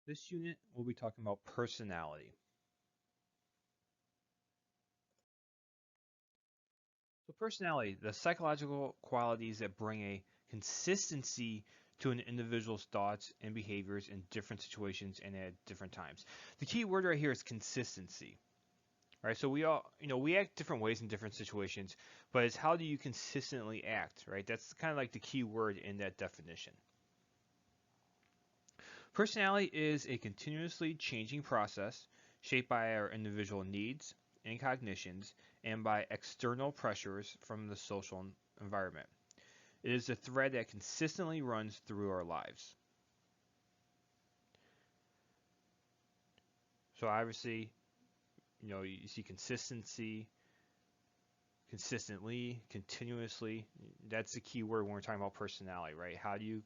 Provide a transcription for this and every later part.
This unit we'll be talking about personality. So personality, the psychological qualities that bring a consistency to an individual's thoughts and behaviors in different situations and at different times. The key word right here is consistency. Right? So we all, we act different ways in different situations, but it's how do you consistently act, right? That's kind of like the key word in that definition. Personality is a continuously changing process shaped by our individual needs and cognitions and by external pressures from the social environment. It is a thread that consistently runs through our lives. So obviously, you see consistency, consistently, continuously. That's the key word when we're talking about personality, right? How do you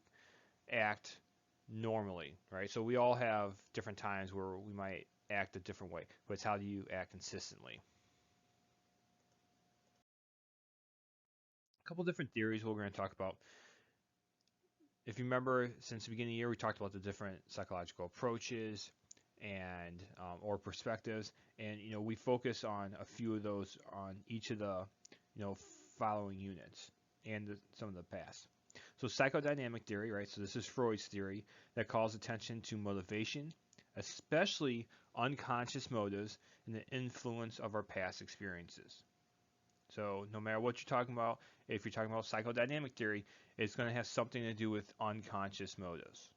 act normally, right? So we all have different times where we might act a different way, but it's how do you act consistently? A couple different theories we're going to talk about. If you remember, since the beginning of the year, we talked about the different psychological approaches and or perspectives, and we focus on a few of those on each of the following units and some of the past. So psychodynamic theory, right? So this is Freud's theory that calls attention to motivation, especially unconscious motives and the influence of our past experiences. So no matter what you're talking about, if you're talking about psychodynamic theory, it's going to have something to do with unconscious motives.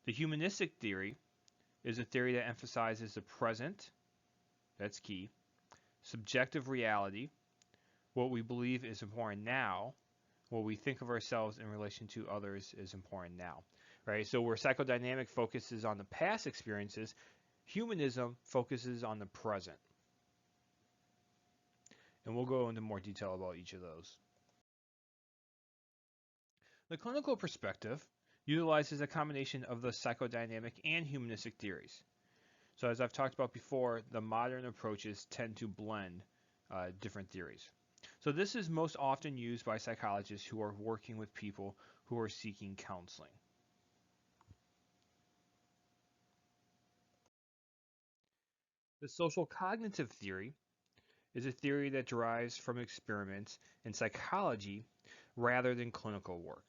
The humanistic theory is a theory that emphasizes the present, that's key, subjective reality, what we believe is important now, what we think of ourselves in relation to others is important now, right? So where psychodynamic focuses on the past experiences, humanism focuses on the present. And we'll go into more detail about each of those. The clinical perspective utilizes a combination of the psychodynamic and humanistic theories. So as I've talked about before, the modern approaches tend to blend different theories. So this is most often used by psychologists who are working with people who are seeking counseling. The social cognitive theory is a theory that derives from experiments in psychology rather than clinical work.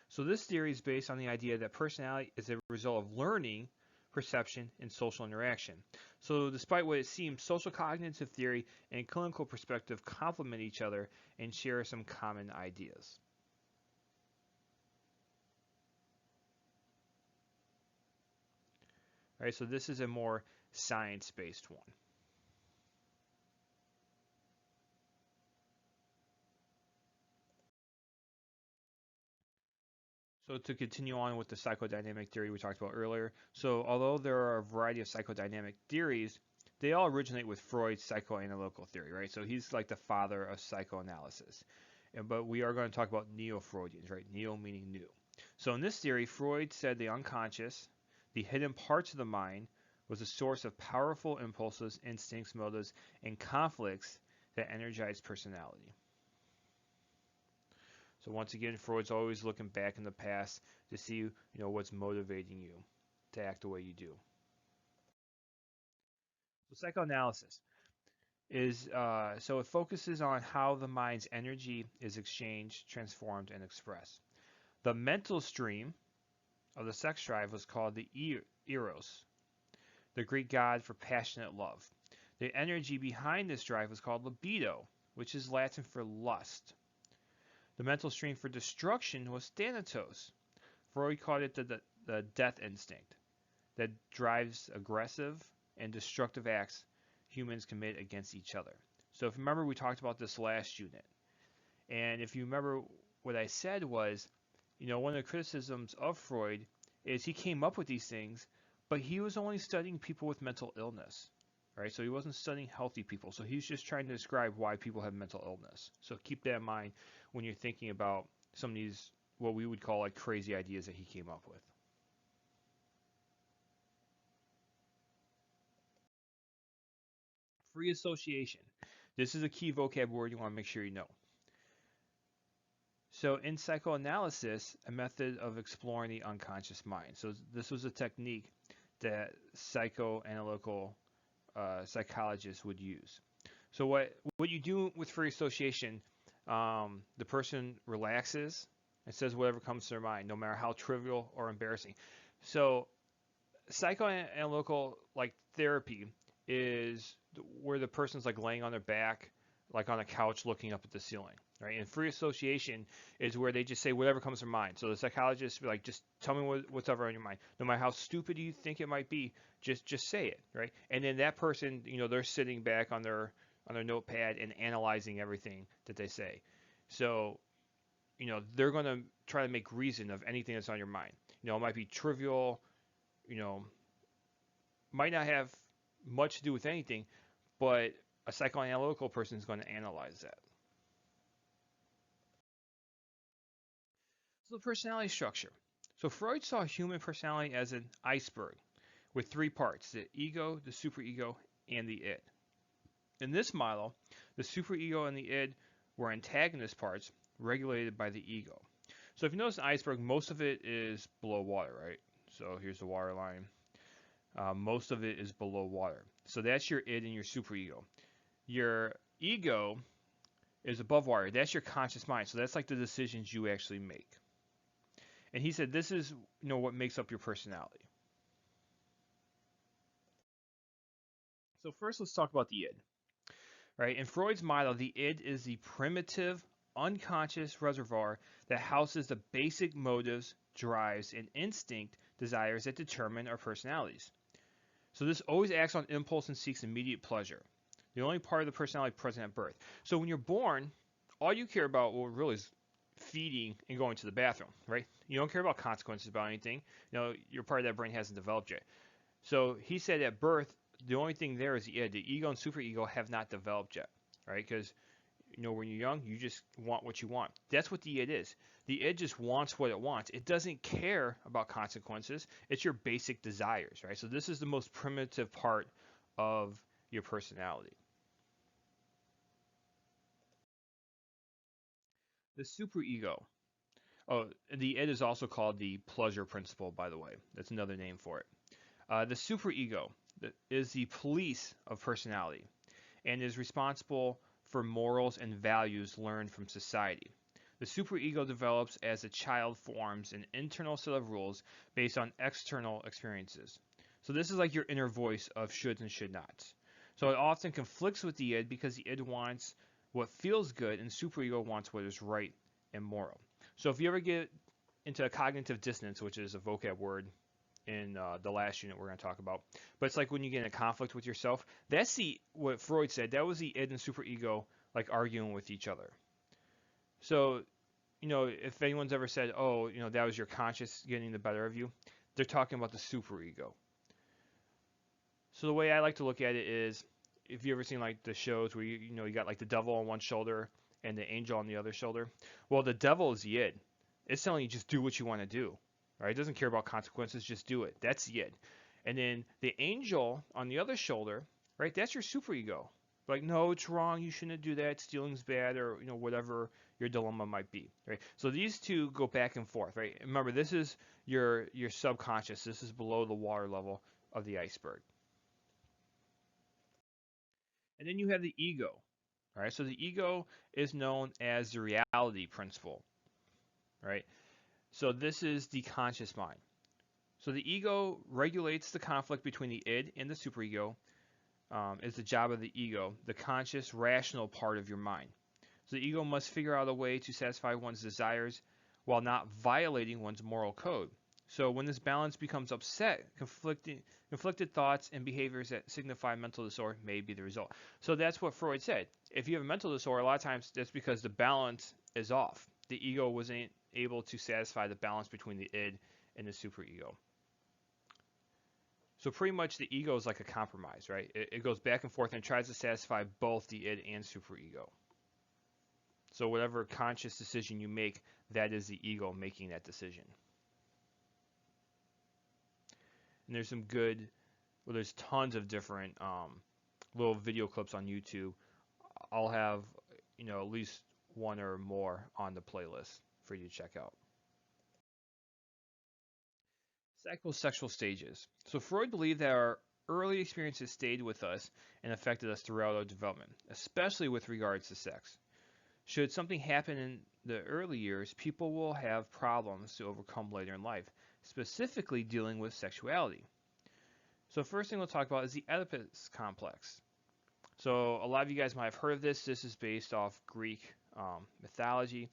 So this theory is based on the idea that personality is a result of learning, perception, and social interaction. So despite what it seems, social cognitive theory and clinical perspective complement each other and share some common ideas. All right, so this is a more science-based one. So to continue on with the psychodynamic theory we talked about earlier, so although there are a variety of psychodynamic theories, they all originate with Freud's psychoanalytical theory, right? So he's like the father of psychoanalysis. But we are going to talk about Neo-Freudians, right? Neo meaning new. So in this theory, Freud said the unconscious, the hidden parts of the mind, was a source of powerful impulses, instincts, motives, and conflicts that energize personality. So once again, Freud's always looking back in the past to see, what's motivating you to act the way you do. So psychoanalysis is so it focuses on how the mind's energy is exchanged, transformed, and expressed. The mental stream of the sex drive was called the eros, the Greek god for passionate love. The energy behind this drive was called libido, which is Latin for lust. The mental stream for destruction was thanatos. Freud called it the death instinct that drives aggressive and destructive acts humans commit against each other. So if you remember, we talked about this last unit. And if you remember, what I said was, one of the criticisms of Freud is he came up with these things, but he was only studying people with mental illness. Right? So he wasn't studying healthy people. So he's just trying to describe why people have mental illness. So keep that in mind when you're thinking about some of these, what we would call like crazy ideas that he came up with. Free association. This is a key vocab word you want to make sure you know. So in psychoanalysis, a method of exploring the unconscious mind. So this was a technique that psychoanalytical psychologists would use. So what you do with free association, the person relaxes and says whatever comes to their mind, no matter how trivial or embarrassing. So psychoanalytical like therapy is where the person's like laying on their back, like on a couch looking up at the ceiling, right? And free association is where they just say whatever comes to mind. So the psychologist be like, just tell me what's ever on your mind, no matter how stupid you think it might be, just say it, right? And then that person, they're sitting back on their notepad and analyzing everything that they say. So they're going to try to make reason of anything that's on your mind. It might be trivial, you know, might not have much to do with anything, but a psychoanalytical person is going to analyze that. So the personality structure. So Freud saw human personality as an iceberg with three parts: the ego, the superego, and the id. In this model, the superego and the id were antagonist parts regulated by the ego. So if you notice an iceberg, most of it is below water, right? So here's the water line. Most of it is below water. So that's your id and your superego. Your ego is above water. That's your conscious mind. So that's like the decisions you actually make. And he said this is what makes up your personality. So first let's talk about the id. Right? In Freud's model, the id is the primitive, unconscious reservoir that houses the basic motives, drives, and instinct desires that determine our personalities. So this always acts on impulse and seeks immediate pleasure. The only part of the personality present at birth. So when you're born, all you care about, well, really is feeding and going to the bathroom, right? You don't care about consequences about anything. Your part of that brain hasn't developed yet. So he said at birth, the only thing there is the id. The ego and superego have not developed yet, right? Because when you're young, you just want what you want. That's what the id is. The id just wants what it wants. It doesn't care about consequences. It's your basic desires, right? So this is the most primitive part of your personality. The superego. Oh, the id is also called the pleasure principle, by the way. That's another name for it. The superego is the police of personality and is responsible for morals and values learned from society. The superego develops as a child forms an internal set of rules based on external experiences. So this is like your inner voice of shoulds and should nots. So it often conflicts with the id because the id wants what feels good and superego wants what is right and moral. So if you ever get into a cognitive dissonance, which is a vocab word in the last unit we're going to talk about. But it's like when you get in a conflict with yourself. That's what Freud said. That was the id and superego like arguing with each other. So, if anyone's ever said, oh, that was your conscious getting the better of you, they're talking about the superego. So the way I like to look at it is, if you ever seen like the shows where you got like the devil on one shoulder and the angel on the other shoulder. Well, the devil is the id. It's telling you just do what you want to do. Right? It doesn't care about consequences, just do it. That's the id. And then the angel on the other shoulder, right? That's your superego. Like, no, it's wrong. You shouldn't do that. Stealing's bad, or whatever your dilemma might be. Right? So these two go back and forth. Right? Remember, this is your subconscious. This is below the water level of the iceberg. And then you have the ego. All right. So the ego is known as the reality principle. Right? So this is the conscious mind. So the ego regulates the conflict between the id and the superego. Is the job of the ego, the conscious, rational part of your mind. So the ego must figure out a way to satisfy one's desires while not violating one's moral code. So when this balance becomes upset, conflicted thoughts and behaviors that signify mental disorder may be the result. So that's what Freud said. If you have a mental disorder, a lot of times that's because the balance is off. The ego wasn't able to satisfy the balance between the id and the superego. So pretty much the ego is like a compromise, right? It goes back and forth and tries to satisfy both the id and superego. So whatever conscious decision you make, that is the ego making that decision. And there's some good, well, there's tons of different little video clips on YouTube. I'll have, at least one or more on the playlist for you to check out. Psychosexual stages. So Freud believed that our early experiences stayed with us and affected us throughout our development, especially with regards to sex. Should something happen in the early years, people will have problems to overcome later in life, specifically dealing with sexuality. So first thing we'll talk about is the Oedipus complex. So a lot of you guys might have heard of this. This is based off Greek mythology.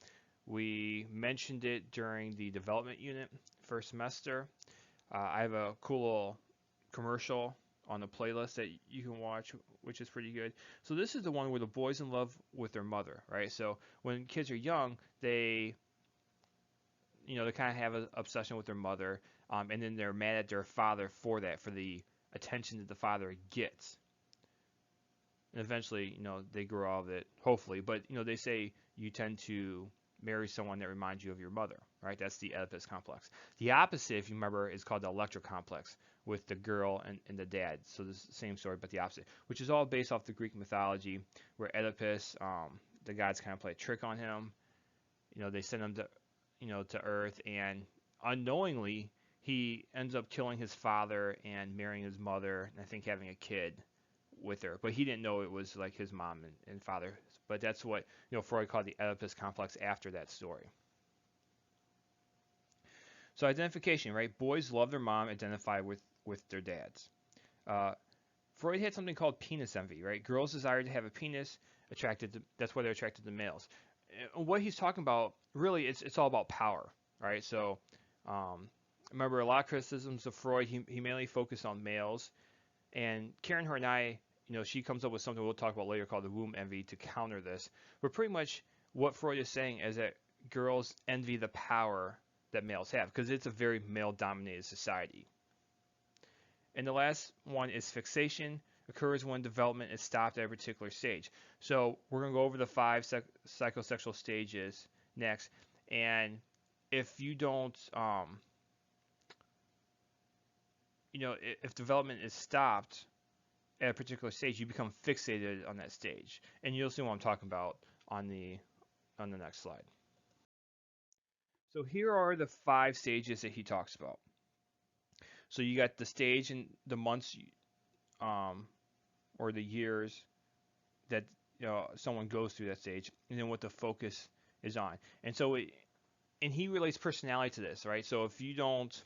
We mentioned it during the development unit first semester. I have a cool little commercial on the playlist that you can watch, which is pretty good. So this is the one where the boy's in love with their mother, right? So when kids are young, they kind of have an obsession with their mother, and then they're mad at their father for that, for the attention that the father gets. And eventually, they grow out of it, hopefully. But, they say you tend to marry someone that reminds you of your mother, right? That's the Oedipus complex. The opposite, if you remember, is called the Electra complex with the girl and the dad. So this is the same story, but the opposite, which is all based off the Greek mythology, where Oedipus, the gods kind of play a trick on him. They send him to Earth, and unknowingly, he ends up killing his father and marrying his mother, and I think having a kid with her. But he didn't know it was like his mom and father. But that's what Freud called the Oedipus complex after that story. So identification, right? Boys love their mom, identify with their dads. Freud had something called penis envy, right? Girls desire to have a penis, that's why they're attracted to males. And what he's talking about, really, it's all about power, right? So remember, a lot of criticisms of Freud, he mainly focused on males. And Karen Horney, she comes up with something we'll talk about later called the womb envy to counter this. But pretty much what Freud is saying is that girls envy the power that males have because it's a very male-dominated society. And the last one is fixation, occurs when development is stopped at a particular stage. So we're going to go over the 5 psychosexual stages next. And if you don't, if development is stopped at a particular stage, you become fixated on that stage. And you'll see what I'm talking about on the next slide. So here are the 5 stages that he talks about. So you got the stage and the months or the years that someone goes through that stage, and then what the focus is on. And so he relates personality to this, right? So if you don't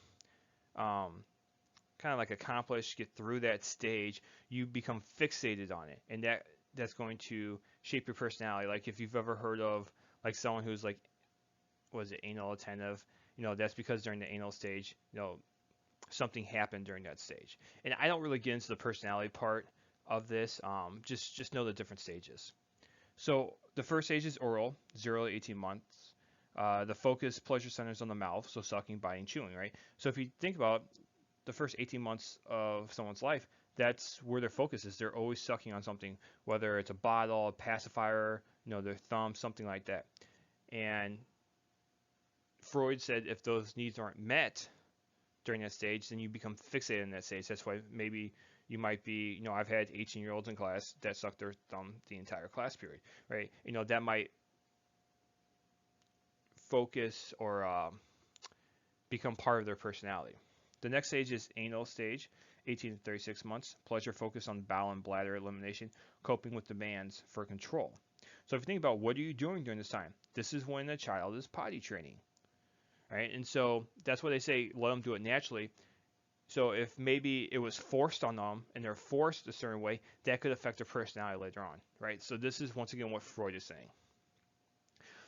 kind of like get through that stage, you become fixated on it, and that's going to shape your personality. Like if you've ever heard of like someone who's like, was it anal attentive? That's because during the anal stage, something happened during that stage. And I don't really get into the personality part of this. Just know the different stages. So the first stage is oral, 0 to 18 months. The focus pleasure centers on the mouth, so sucking, biting, chewing, right? So if you think about the first 18 months of someone's life, that's where their focus is. They're always sucking on something, whether it's a bottle, a pacifier, their thumb, something like that. And Freud said if those needs aren't met during that stage, then you become fixated in that stage. That's why maybe you might be, I've had 18-year-olds in class that suck their thumb the entire class period, right? That might focus or become part of their personality. The next stage is anal stage, 18 to 36 months. Pleasure focus on bowel and bladder elimination, coping with demands for control. So if you think about what are you doing during this time, this is when a child is potty training, right? And so that's why they say let them do it naturally. So if maybe it was forced on them and they're forced a certain way, that could affect their personality later on, right? So this is once again what Freud is saying.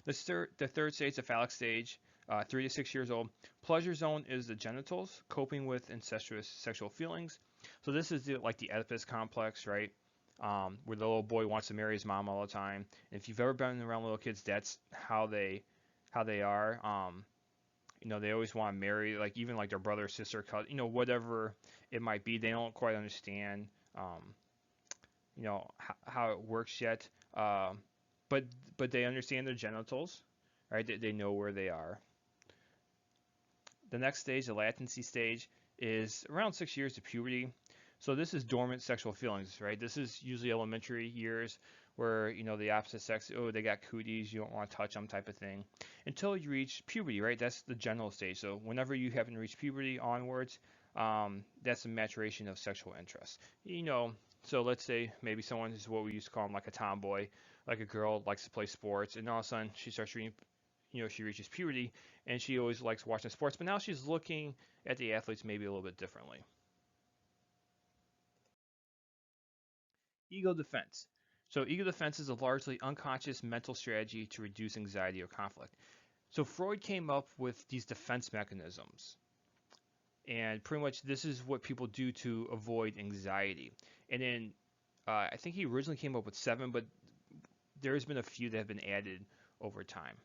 The third stage, the phallic stage, 3 to 6 years old. Pleasure zone is the genitals, coping with incestuous sexual feelings. So this is like the Oedipus complex, right? Where the little boy wants to marry his mom all the time. And if you've ever been around little kids, that's how they are. They always want to marry, like even like their brother, sister, cousin, whatever it might be. They don't quite understand, how it works yet. But they understand their genitals, right? They know where they are. The next stage, the latency stage, is around 6 years to puberty. So this is dormant sexual feelings, right? This is usually elementary years where the opposite sex, oh, they got cooties, you don't want to touch them, type of thing, until you reach puberty, right? That's the general stage. So whenever you happen to reach puberty onwards, that's a maturation of sexual interest. So let's say maybe someone is what we used to call them, like a tomboy, like a girl likes to play sports, and all of a sudden she starts reading, she reaches puberty, and she always likes watching sports, but now she's looking at the athletes maybe a little bit differently. Ego defense. So ego defense is a largely unconscious mental strategy to reduce anxiety or conflict. So Freud came up with these defense mechanisms. And pretty much this is what people do to avoid anxiety. And then I think he originally came up with 7, but there's been a few that have been added over time.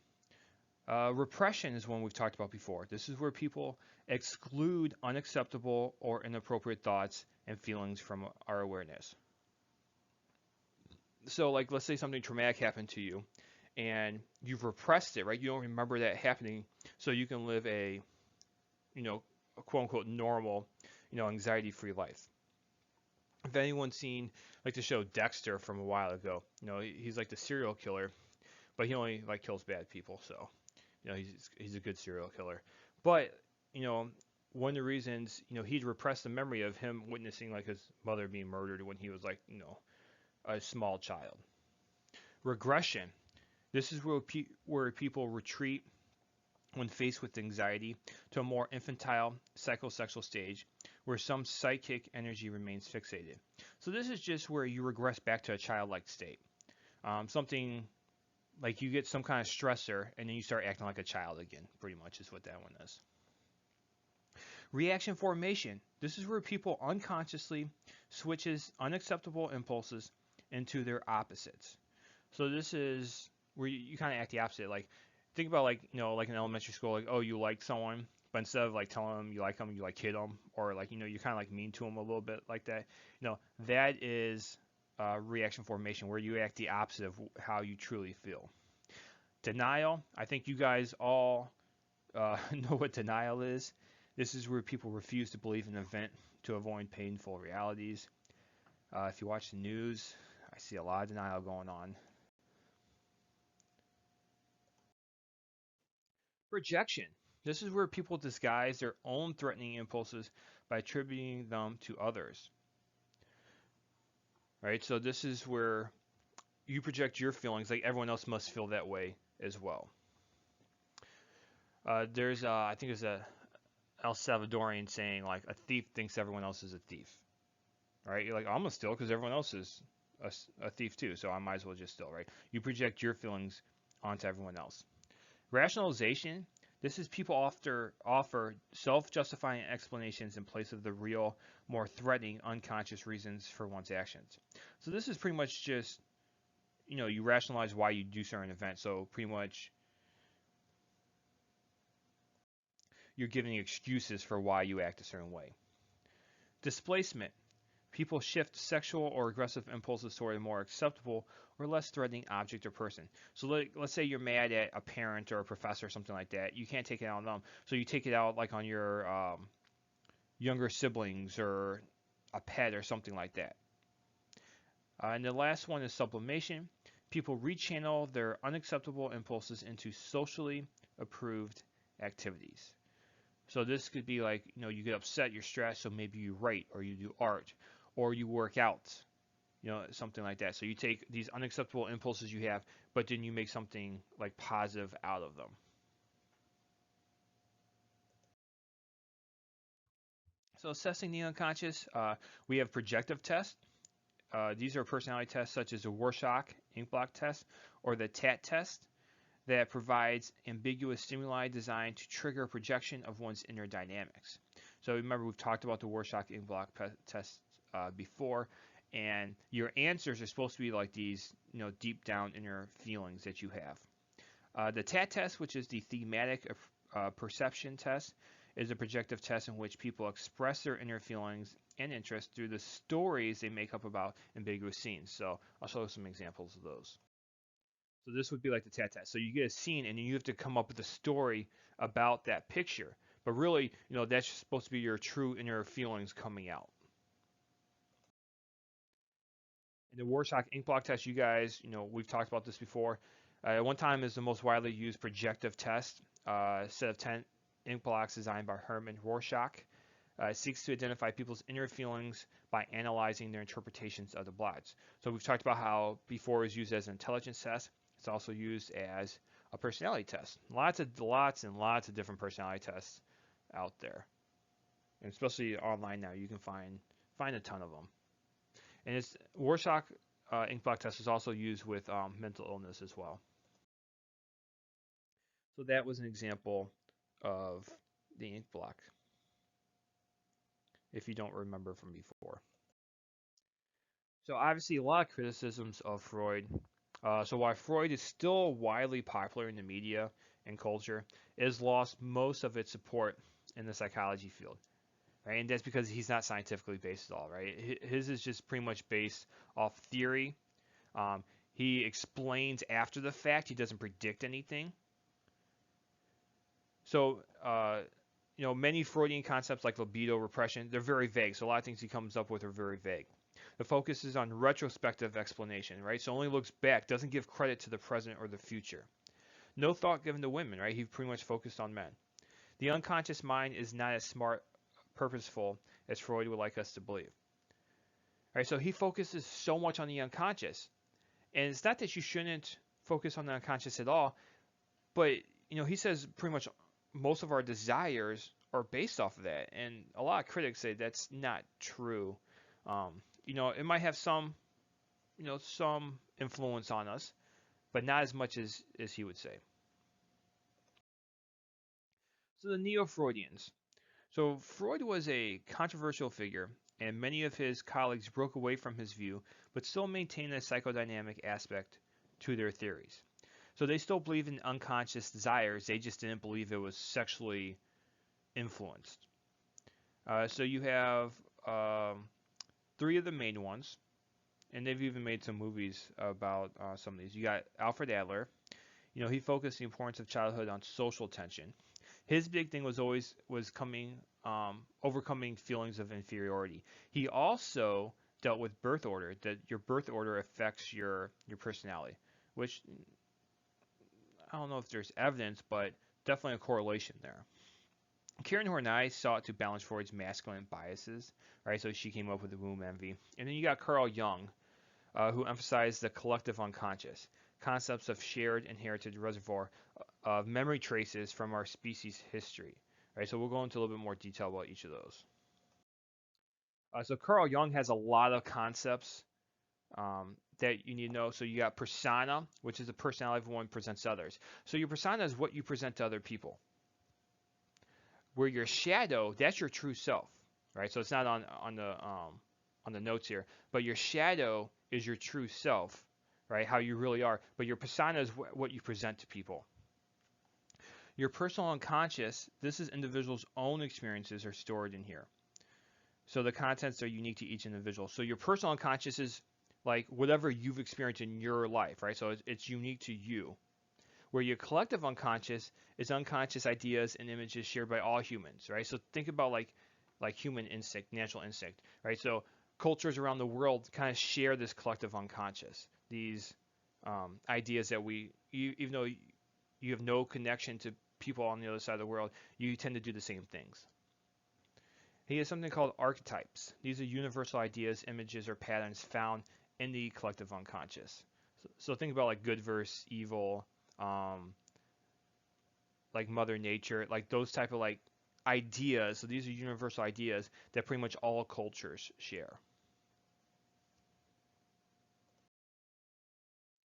Repression is one we've talked about before. This is where people exclude unacceptable or inappropriate thoughts and feelings from our awareness. So, like, let's say something traumatic happened to you and you've repressed it, right? You don't remember that happening, so you can live you know, a quote unquote normal, anxiety free life. If anyone's seen like the show Dexter from a while ago, he's like the serial killer, but he only like kills bad people, so he's a good serial killer. But you know, one of the reasons he'd repressed the memory of him witnessing like his mother being murdered when he was like a small child. Regression. This is where people retreat when faced with anxiety to a more infantile psychosexual stage where some psychic energy remains fixated. So this is just where you regress back to a childlike state. Something like you get some kind of stressor and then you start acting like a child again, pretty much is what that one is. Reaction formation. This is where people unconsciously switches unacceptable impulses into their opposites. So this is where you kind of act the opposite. Like think about like in elementary school, like oh you like someone, but instead of like telling them, you like hit them, or like you kind of like mean to them a little bit like that. That is reaction formation where you act the opposite of how you truly feel. Denial. I think you guys all know what denial is. This is where people refuse to believe an event to avoid painful realities. If you watch the news, I see a lot of denial going on. Projection. This is where people disguise their own threatening impulses by attributing them to others. Right? So this is where you project your feelings like everyone else must feel that way as well. I think there's a El Salvadorian saying like a thief thinks everyone else is a thief. Right? You're like, I'm gonna steal because everyone else is a thief too, so I might as well just steal, right? You project your feelings onto everyone else. Rationalization. This is people offer self-justifying explanations in place of the real, more threatening, unconscious reasons for one's actions. So this is pretty much just, you rationalize why you do certain events. So pretty much you're giving excuses for why you act a certain way. Displacement. People shift sexual or aggressive impulses toward a more acceptable or less threatening object or person. So let's say you're mad at a parent or a professor or something like that. You can't take it out on them. So you take it out like on your younger siblings or a pet or something like that. And the last one is sublimation. People rechannel their unacceptable impulses into socially approved activities. So this could be like, you get upset, you're stressed, so maybe you write or you do art or you work out, something like that. So you take these unacceptable impulses you have, but then you make something like positive out of them. So assessing the unconscious, we have projective tests. These are personality tests such as the Rorschach ink block test or the TAT test that provides ambiguous stimuli designed to trigger projection of one's inner dynamics. So remember, we've talked about the Rorschach ink block test before, and your answers are supposed to be like these, deep down inner feelings that you have. The TAT test, which is the thematic perception test, is a projective test in which people express their inner feelings and interests through the stories they make up about ambiguous scenes. So I'll show you some examples of those. So this would be like the TAT test. So you get a scene and then you have to come up with a story about that picture. But really, that's supposed to be your true inner feelings coming out. And the Rorschach ink blot test, you guys, we've talked about this before. At one time is the most widely used projective test, a set of 10 ink blots designed by Herman Rorschach. It seeks to identify people's inner feelings by analyzing their interpretations of the blots. So we've talked about how before it was used as an intelligence test. It's also used as a personality test. Lots and lots of different personality tests out there, and especially online now, you can find a ton of them. And it's Rorschach ink blot test is also used with mental illness as well. So that was an example of the ink block, if you don't remember from before. So obviously a lot of criticisms of Freud. So while Freud is still widely popular in the media and culture, it has lost most of its support in the psychology field. Right? And that's because he's not scientifically based at all, right? His is just pretty much based off theory. Um, he explains after the fact. He doesn't predict anything. So, many Freudian concepts like libido, repression, they're very vague. So a lot of things he comes up with are very vague. The focus is on retrospective explanation, right? So only looks back, doesn't give credit to the present or the future. No thought given to women, right? He pretty much focused on men. The unconscious mind is not as smart, purposeful as Freud would like us to believe. Right? So he focuses so much on the unconscious. And it's not that you shouldn't focus on the unconscious at all, but he says pretty much most of our desires are based off of that. And a lot of critics say that's not true. It might have some influence on us, but not as much as he would say. So the Neo-Freudians. So Freud was a controversial figure, and many of his colleagues broke away from his view, but still maintained a psychodynamic aspect to their theories. So they still believe in unconscious desires, they just didn't believe it was sexually influenced. So you have three of the main ones, and they've even made some movies about some of these. You got Alfred Adler. He focused the importance of childhood on social tension. His big thing was always overcoming feelings of inferiority. He also dealt with birth order, that your birth order affects your personality, which I don't know if there's evidence, but definitely a correlation there. Karen Horney sought to balance Freud's masculine biases, right? So she came up with the womb envy. And then you got Carl Jung, who emphasized the collective unconscious, concepts of shared inherited reservoir of memory traces from our species history. Right, so we'll go into a little bit more detail about each of those. So Carl Jung has a lot of concepts that you need to know. So you got persona, which is the personality of one presents to others. So your persona is what you present to other people. Where your shadow, that's your true self, right? So it's not on the notes here, but your shadow is your true self, right? How you really are. But your persona is what you present to people. Your personal unconscious, this is individuals' own experiences are stored in here. So the contents are unique to each individual. So your personal unconscious is like whatever you've experienced in your life, right? So it's unique to you. Where your collective unconscious is unconscious ideas and images shared by all humans, right? So think about like human instinct, natural instinct, right? So cultures around the world kind of share this collective unconscious, these ideas that even though you have no connection to people on the other side of the world, you tend to do the same things. He has something called archetypes. These are universal ideas, images, or patterns found in the collective unconscious. So think about like good versus evil, like Mother Nature, like those type of like ideas. So these are universal ideas that pretty much all cultures share.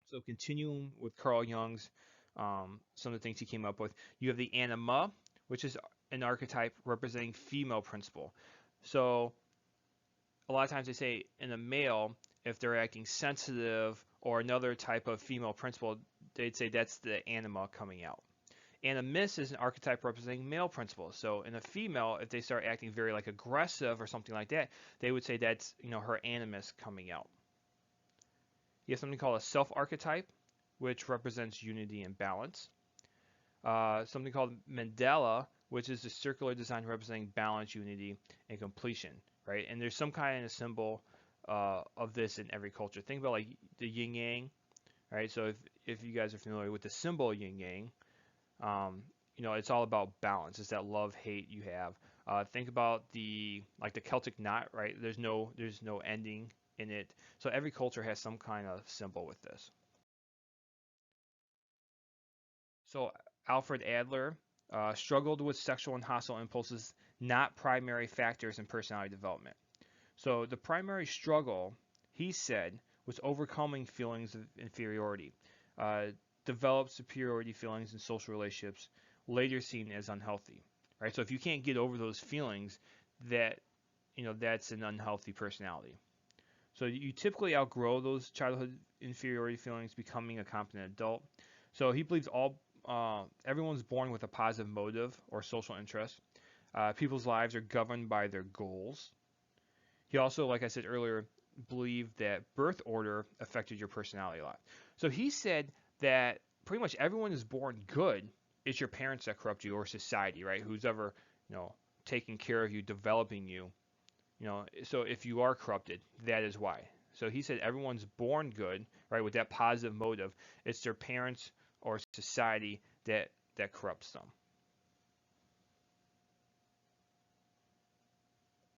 So continuing with Carl Jung's some of the things he came up with, you have the anima, which is an archetype representing female principle. So a lot of times they say in a male, if they're acting sensitive or another type of female principle, they'd say that's the anima coming out. Animus is an archetype representing male principles. So in a female, if they start acting very like aggressive or something like that, they would say that's her animus coming out. You have something called a self archetype, which represents unity and balance. Something called mandala, which is the circular design representing balance, unity, and completion, right? And there's some kind of symbol of this in every culture. Think about like the yin yang, right? So if you guys are familiar with the symbol yin yang, um, it's all about balance. It's that love hate you have. Think about the Celtic knot, right? There's no ending in it. So every culture has some kind of symbol with this. So Alfred Adler struggled with sexual and hostile impulses, not primary factors in personality development. So the primary struggle, he said, was overcoming feelings of inferiority, uh, developed superiority feelings in social relationships, later seen as unhealthy. Right. So if you can't get over those feelings, that's an unhealthy personality. So you typically outgrow those childhood inferiority feelings, becoming a competent adult. So he believes everyone's born with a positive motive or social interest. People's lives are governed by their goals. He also, like I said earlier, believed that birth order affected your personality a lot. So he said that pretty much everyone is born good. It's your parents that corrupt you, or society, right? Who's ever, taking care of you, developing you. So if you are corrupted, that is why. So he said everyone's born good, right, with that positive motive. It's their parents or society that corrupts them.